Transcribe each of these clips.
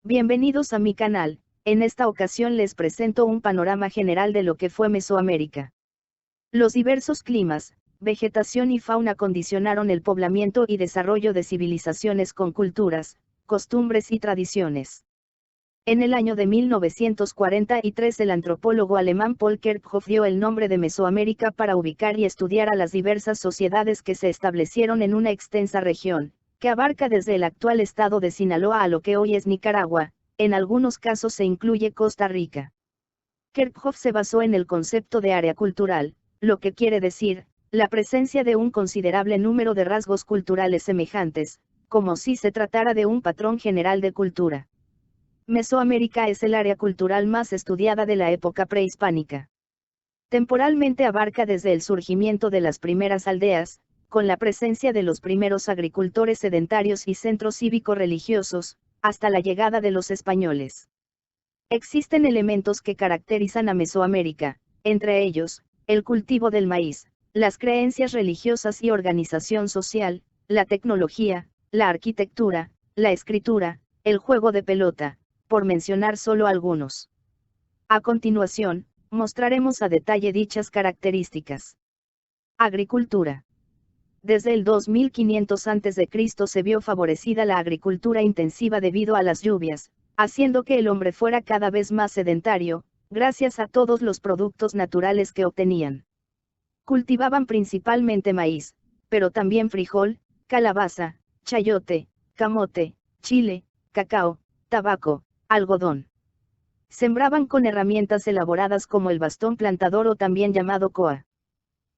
Bienvenidos a mi canal. En esta ocasión les presento un panorama general de lo que fue Mesoamérica. Los diversos climas, vegetación y fauna condicionaron el poblamiento y desarrollo de civilizaciones con culturas, costumbres y tradiciones. En el año de 1943 el antropólogo alemán Paul Kerckhoff dio el nombre de Mesoamérica para ubicar y estudiar a las diversas sociedades que se establecieron en una extensa región, que abarca desde el actual estado de Sinaloa a lo que hoy es Nicaragua. En algunos casos se incluye Costa Rica. Kerckhoff se basó en el concepto de área cultural, lo que quiere decir, la presencia de un considerable número de rasgos culturales semejantes, como si se tratara de un patrón general de cultura. Mesoamérica es el área cultural más estudiada de la época prehispánica. Temporalmente abarca desde el surgimiento de las primeras aldeas, con la presencia de los primeros agricultores sedentarios y centros cívico-religiosos, hasta la llegada de los españoles. Existen elementos que caracterizan a Mesoamérica, entre ellos, el cultivo del maíz, las creencias religiosas y organización social, la tecnología, la arquitectura, la escritura, el juego de pelota, por mencionar solo algunos. A continuación, mostraremos a detalle dichas características. Agricultura. Desde el 2500 a.C. se vio favorecida la agricultura intensiva debido a las lluvias, haciendo que el hombre fuera cada vez más sedentario, gracias a todos los productos naturales que obtenían. Cultivaban principalmente maíz, pero también frijol, calabaza, chayote, camote, chile, cacao, tabaco, algodón. Sembraban con herramientas elaboradas como el bastón plantador o también llamado coa.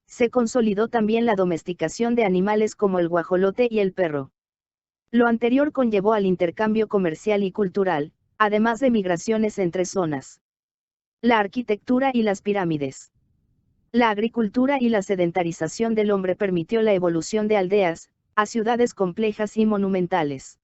Se consolidó también la domesticación de animales como el guajolote y el perro. Lo anterior conllevó al intercambio comercial y cultural, además de migraciones entre zonas. La arquitectura y las pirámides. La agricultura y la sedentarización del hombre permitió la evolución de aldeas, a ciudades complejas y monumentales.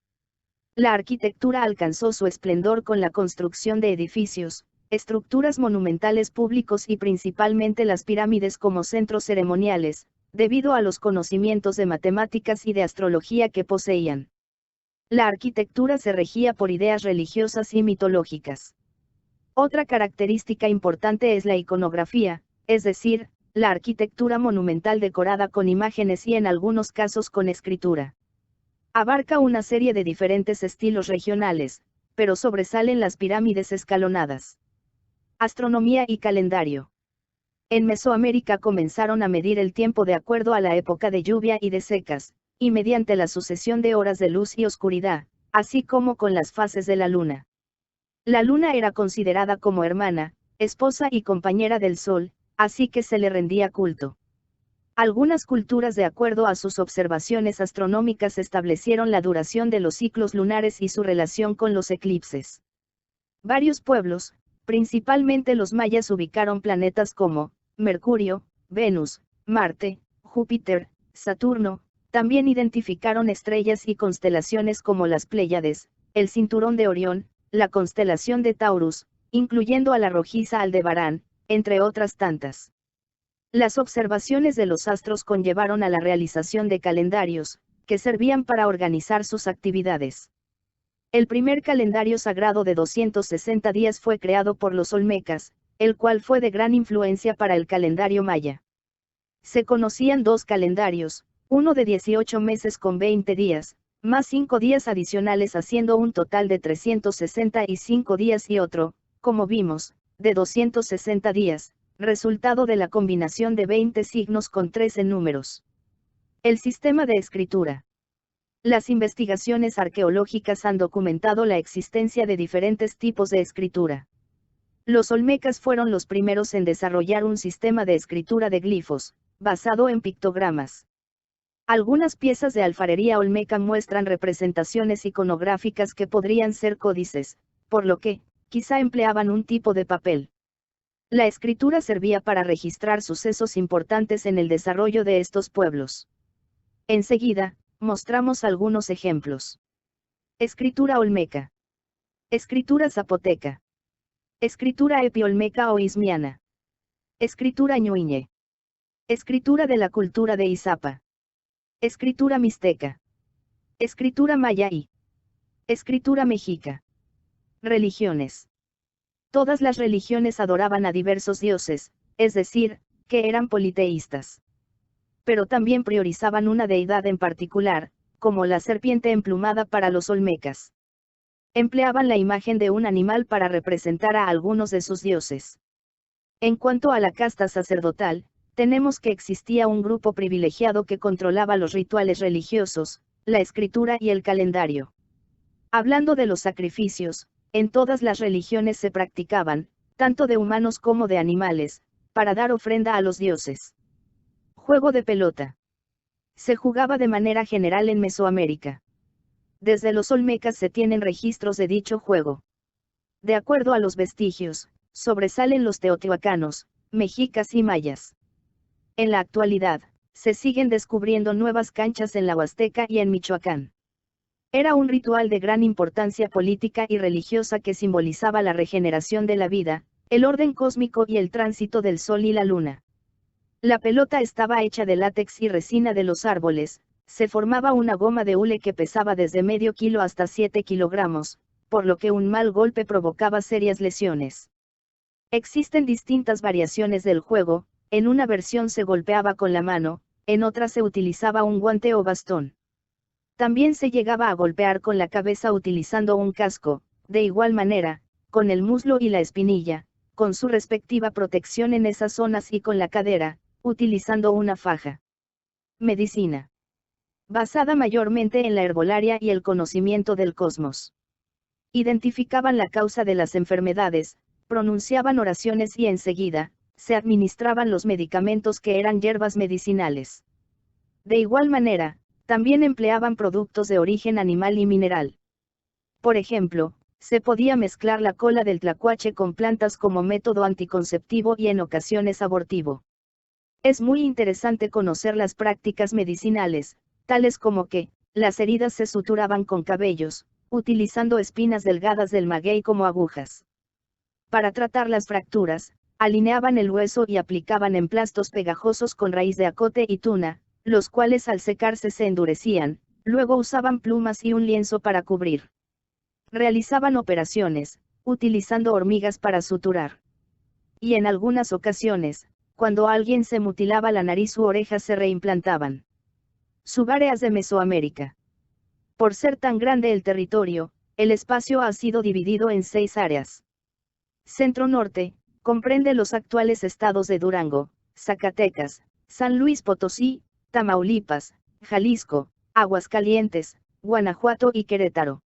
La arquitectura alcanzó su esplendor con la construcción de edificios, estructuras monumentales públicos y principalmente las pirámides como centros ceremoniales, debido a los conocimientos de matemáticas y de astrología que poseían. La arquitectura se regía por ideas religiosas y mitológicas. Otra característica importante es la iconografía, es decir, la arquitectura monumental decorada con imágenes y en algunos casos con escritura. Abarca una serie de diferentes estilos regionales, pero sobresalen las pirámides escalonadas. Astronomía y calendario. En Mesoamérica comenzaron a medir el tiempo de acuerdo a la época de lluvia y de secas, y mediante la sucesión de horas de luz y oscuridad, así como con las fases de la luna. La luna era considerada como hermana, esposa y compañera del sol, así que se le rendía culto. Algunas culturas, de acuerdo a sus observaciones astronómicas, establecieron la duración de los ciclos lunares y su relación con los eclipses. Varios pueblos, principalmente los mayas, ubicaron planetas como Mercurio, Venus, Marte, Júpiter, Saturno. También identificaron estrellas y constelaciones como las Pléyades, el cinturón de Orión, la constelación de Taurus, incluyendo a la rojiza Aldebarán, entre otras tantas. Las observaciones de los astros conllevaron a la realización de calendarios, que servían para organizar sus actividades. El primer calendario sagrado de 260 días fue creado por los olmecas, el cual fue de gran influencia para el calendario maya. Se conocían dos calendarios, uno de 18 meses con 20 días, más 5 días adicionales haciendo un total de 365 días y otro, como vimos, de 260 días, resultado de la combinación de 20 signos con 13 números. El sistema de escritura. Las investigaciones arqueológicas han documentado la existencia de diferentes tipos de escritura. Los olmecas fueron los primeros en desarrollar un sistema de escritura de glifos, basado en pictogramas. Algunas piezas de alfarería olmeca muestran representaciones iconográficas que podrían ser códices, por lo que, quizá empleaban un tipo de papel. La escritura servía para registrar sucesos importantes en el desarrollo de estos pueblos. Enseguida, mostramos algunos ejemplos. Escritura olmeca. Escritura zapoteca. Escritura epiolmeca o ismiana. Escritura ñuñe. Escritura de la cultura de Izapa. Escritura mixteca. Escritura maya y escritura mexica. Religiones. Todas las religiones adoraban a diversos dioses, es decir, que eran politeístas. Pero también priorizaban una deidad en particular, como la serpiente emplumada para los olmecas. Empleaban la imagen de un animal para representar a algunos de sus dioses. En cuanto a la casta sacerdotal, tenemos que existía un grupo privilegiado que controlaba los rituales religiosos, la escritura y el calendario. Hablando de los sacrificios, en todas las religiones se practicaban, tanto de humanos como de animales, para dar ofrenda a los dioses. Juego de pelota. Se jugaba de manera general en Mesoamérica. Desde los olmecas se tienen registros de dicho juego. De acuerdo a los vestigios, sobresalen los teotihuacanos, mexicas y mayas. En la actualidad, se siguen descubriendo nuevas canchas en la Huasteca y en Michoacán. Era un ritual de gran importancia política y religiosa que simbolizaba la regeneración de la vida, el orden cósmico y el tránsito del sol y la luna. La pelota estaba hecha de látex y resina de los árboles, se formaba una goma de hule que pesaba desde medio kilo hasta 7 kilogramos, por lo que un mal golpe provocaba serias lesiones. Existen distintas variaciones del juego, en una versión se golpeaba con la mano, en otra se utilizaba un guante o bastón. También se llegaba a golpear con la cabeza utilizando un casco, de igual manera, con el muslo y la espinilla, con su respectiva protección en esas zonas y con la cadera, utilizando una faja. Medicina. Basada mayormente en la herbolaria y el conocimiento del cosmos. Identificaban la causa de las enfermedades, pronunciaban oraciones y enseguida, se administraban los medicamentos que eran hierbas medicinales. De igual manera, también empleaban productos de origen animal y mineral. Por ejemplo, se podía mezclar la cola del tlacuache con plantas como método anticonceptivo y en ocasiones abortivo. Es muy interesante conocer las prácticas medicinales, tales como que, las heridas se suturaban con cabellos, utilizando espinas delgadas del maguey como agujas. Para tratar las fracturas, alineaban el hueso y aplicaban emplastos pegajosos con raíz de acote y tuna, los cuales al secarse se endurecían, luego usaban plumas y un lienzo para cubrir. Realizaban operaciones, utilizando hormigas para suturar. Y en algunas ocasiones, cuando alguien se mutilaba la nariz u orejas se reimplantaban. Subáreas de Mesoamérica. Por ser tan grande el territorio, el espacio ha sido dividido en 6 áreas. Centro-Norte, comprende los actuales estados de Durango, Zacatecas, San Luis Potosí, Tamaulipas, Jalisco, Aguascalientes, Guanajuato y Querétaro.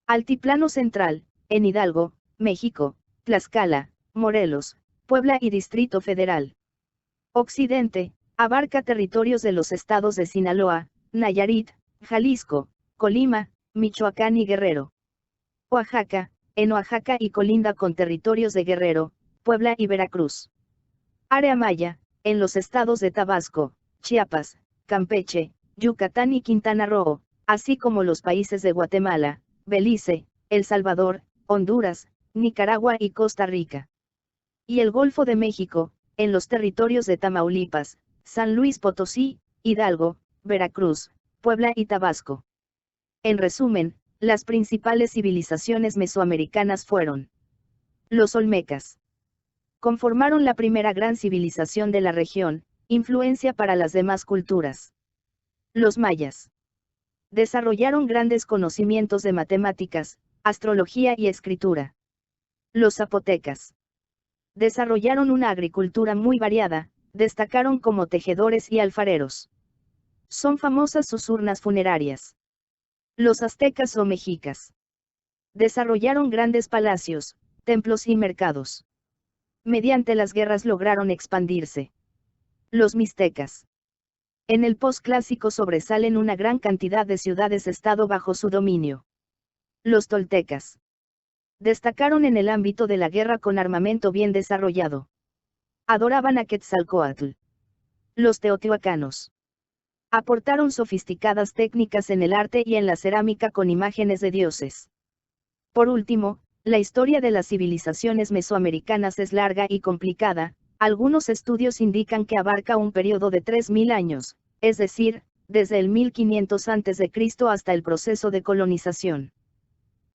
Altiplano Central, en Hidalgo, México, Tlaxcala, Morelos, Puebla y Distrito Federal. Occidente, abarca territorios de los estados de Sinaloa, Nayarit, Jalisco, Colima, Michoacán y Guerrero. Oaxaca, en Oaxaca y colinda con territorios de Guerrero, Puebla y Veracruz. Área Maya, en los estados de Tabasco, Chiapas, Campeche, Yucatán y Quintana Roo, así como los países de Guatemala, Belice, El Salvador, Honduras, Nicaragua y Costa Rica. Y el Golfo de México, en los territorios de Tamaulipas, San Luis Potosí, Hidalgo, Veracruz, Puebla y Tabasco. En resumen, las principales civilizaciones mesoamericanas fueron los olmecas. Conformaron la primera gran civilización de la región, influencia para las demás culturas. Los mayas. Desarrollaron grandes conocimientos de matemáticas, astrología y escritura. Los zapotecas. Desarrollaron una agricultura muy variada, destacaron como tejedores y alfareros. Son famosas sus urnas funerarias. Los aztecas o mexicas. Desarrollaron grandes palacios, templos y mercados. Mediante las guerras lograron expandirse. Los mixtecas. En el posclásico sobresalen una gran cantidad de ciudades-estado bajo su dominio. Los toltecas. Destacaron en el ámbito de la guerra con armamento bien desarrollado. Adoraban a Quetzalcóatl. Los teotihuacanos. Aportaron sofisticadas técnicas en el arte y en la cerámica con imágenes de dioses. Por último, la historia de las civilizaciones mesoamericanas es larga y complicada. Algunos estudios indican que abarca un periodo de 3000 años, es decir, desde el 1500 a.C. hasta el proceso de colonización.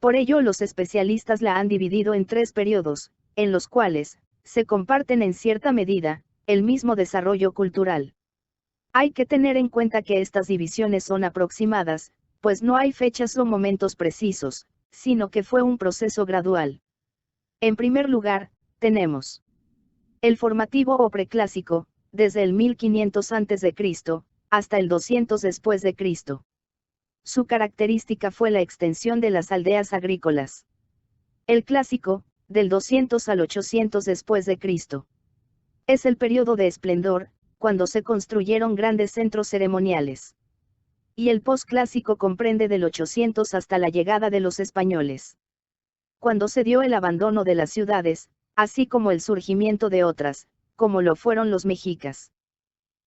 Por ello los especialistas la han dividido en 3 periodos, en los cuales, se comparten en cierta medida, el mismo desarrollo cultural. Hay que tener en cuenta que estas divisiones son aproximadas, pues no hay fechas o momentos precisos, sino que fue un proceso gradual. En primer lugar, tenemos el formativo o preclásico, desde el 1500 a.C., hasta el 200 después de Cristo. Su característica fue la extensión de las aldeas agrícolas. El clásico, del 200 al 800 después de Cristo. Es el periodo de esplendor, cuando se construyeron grandes centros ceremoniales. Y el posclásico comprende del 800 hasta la llegada de los españoles, cuando se dio el abandono de las ciudades, así como el surgimiento de otras, como lo fueron los mexicas.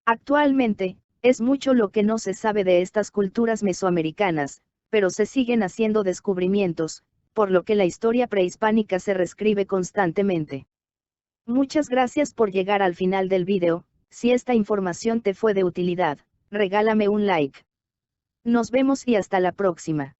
Actualmente, es mucho lo que no se sabe de estas culturas mesoamericanas, pero se siguen haciendo descubrimientos, por lo que la historia prehispánica se reescribe constantemente. Muchas gracias por llegar al final del video. Si esta información te fue de utilidad, regálame un like. Nos vemos y hasta la próxima.